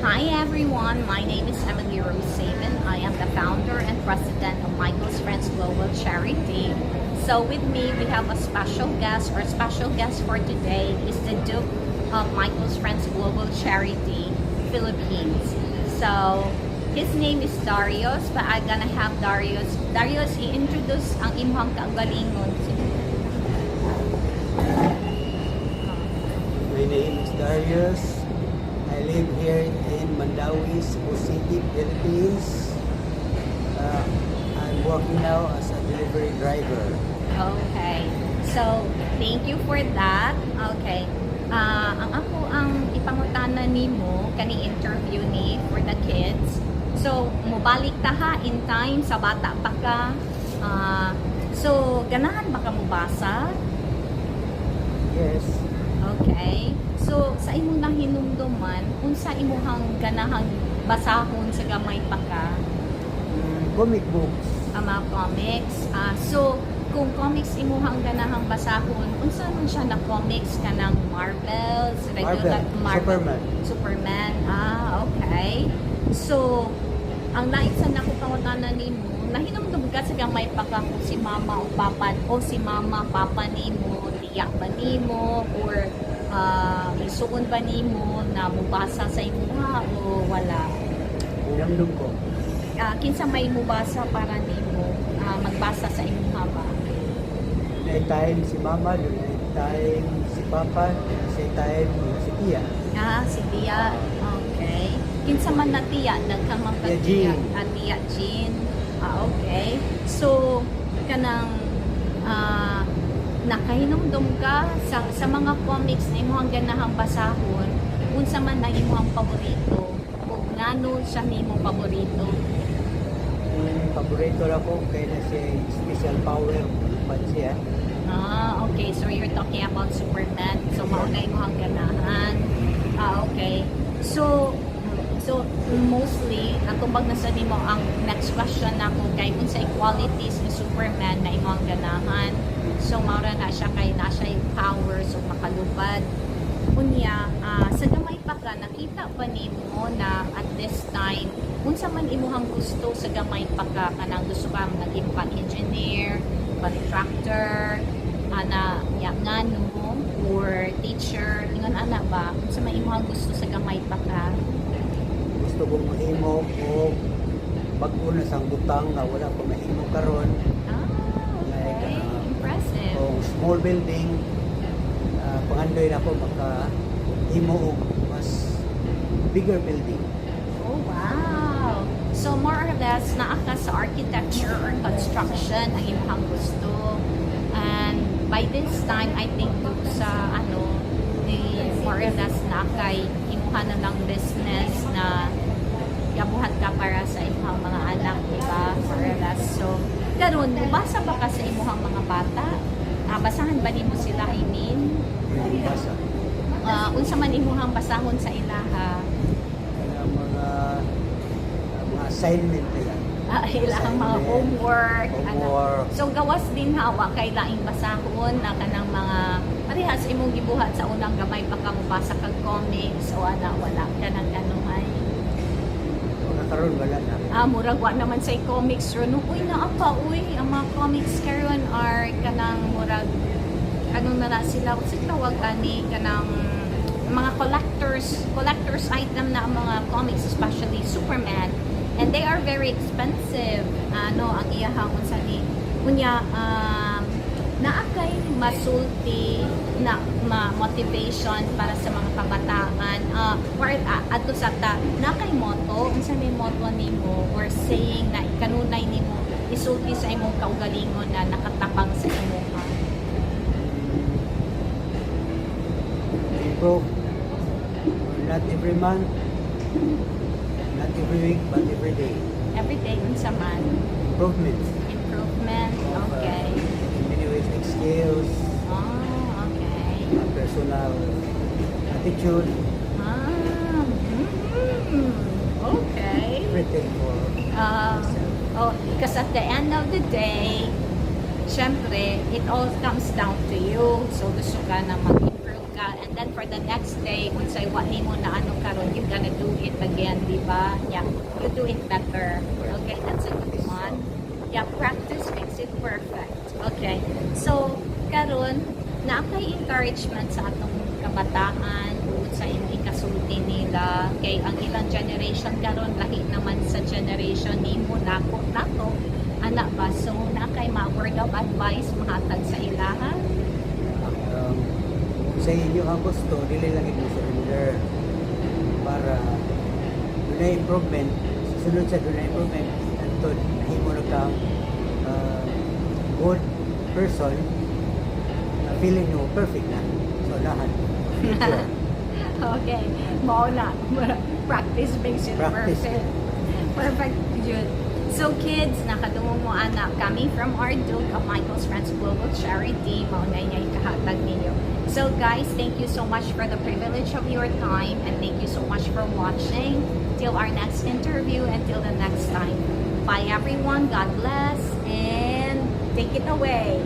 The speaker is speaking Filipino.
Hi everyone, my name is Emily Rose Saban. I am the founder and president of Michael's Friends Global Charity. So with me, we have a special guest. Our special guest for today is the Duke of Michael's Friends Global Charity, Philippines. So his name is Darius, but I'm gonna have Darius i-introduce ang imong kaugalingon. My name is Darius. I live here in Mandawi, Cebu City, Philippines. I'm working now as a delivery driver. Okay. So, thank you for that. Okay. Ang ipangutana nimo kani interview ni for the kids. So, mubalik ta ha in time sa bata pa ka. So, ganahan ba ka mubasa? Yes. Okay. So, sa imong nahinumduman, unsa imuhang ganahang basahon sa gamay pa ka? Comic books. Ang mga comics. So, kung comics imuhang ganahang basahon, unsa man siya na comics ka ng Marvel, Superman. Okay. So, ang nais sa nako pangutana nimo, nahinumdum ka sa gamay pa ka kung si mama o papa nimo, tiya ba nimo, or isuon ba nimo na mubasa sa imuha o wala? Hinamdum ko. Kinsa may mubasa para nimo magbasa sa imuha ba? May time si mama, may time si papa, may time si tiya. Si tiya. Okay. Kinsa man na tiya? Nagkamang ka Tiya tiya. Tiya Jean. Okay. So, kanang nakahinumdum ka sa mga comics na imuhang ganahang basahon, unsa man na imuhang paborito ug ngano siya nimo paborito? Paborito na ko kaya na siya special power pa siya. Okay. So you're talking about Superman. So mauna imuhang ganahan. Okay. So mostly natubag na sa nimo ang next question nako kay unsa qualities ni Superman na imuhang ganahan. So, maura na siya kay nasa yung power, so makalupad. Unya, sa gamay pa ka, nakita pa nimo na at this time, unsa man imuhang gusto sa gamay pa ka, kanang gusto kang naging pang-engineer, pang-tractor, ngano, or teacher, ingon ana ba? Unsa man imuhang gusto sa gamay pa ka? Gusto kong mahimo o bago na sang butang nga wala pa mahimo karon. Okay. Impressive. O small building, pangandoy na ako makahimo og mas bigger building. Oh, wow! So, more or less, naa ka sa architecture or construction ang imong gusto. And by this time, I think sa more or less na kay imuha na lang business na gabuhat ka para sa imong mga anak, diba? More or less. So, karon basa ba ka sa imuhang mga bata? Basahan ba nimo sila, I mean? Basa. Unsa man imuhang basahon sa ilaha? Mga assignment nila. Ilahang mga homework. So gawas din hawa kay laing basahon na kanang mga parehas imong gibuhat sa unang gamay pa ka mobasa kag comics o wala kanang ganuhay. Karon wala na. Murag wa naman say comics ron. Uy, ang mga comics karon are kanang murag na sila sa tawag ani kanang mga collectors item na ang mga comics, especially Superman, and they are very expensive. Ang iyahang unsa ni kunya naakay masulti na motivation para sa mga kabataan or adto sa nakay motto unsa may motto nimo or saying na kanunay nimo isulti sa imong kaugalingon na nakatapang sa imuha? Improve. Not every month, not every week, but every day. Every day unsa man? Improvement. Okay. In many ways, like skills, Okay. personal attitude, Okay. everything for myself. Because at the end of the day, syempre, it all comes down to you. So, gusto ka na mag-improve ka and then for the next day kung say what nimo na ano karon, you gonna do it again, di ba? Yeah, you do it better. Okay, that's a good one. Yeah, practice makes it perfect. Okay, so karon na kay encouragement sa atong kabataan tungod sa imong ikasulti nila kay ang ilang generation karon lahi naman sa generation nimo nako nato anak ba, so na kay mga word of advice mahatag sa ilaha. Sa inyo ang gusto, dili lang ito surrender para doon improvement, susunod sa doon improvement until himo na ka good person na feeling nyo perfect na so lahat future. Okay, mao na practice makes it Practice. perfect yun. So kids, nakadungong mo anak kami from our Duke of Michael's Friends Global Charity, mao na niya ikahatag ninyo. So guys, thank you so much for the privilege of your time and thank you so much for watching. Till our next interview and till the next time. Bye everyone, God bless and take it away.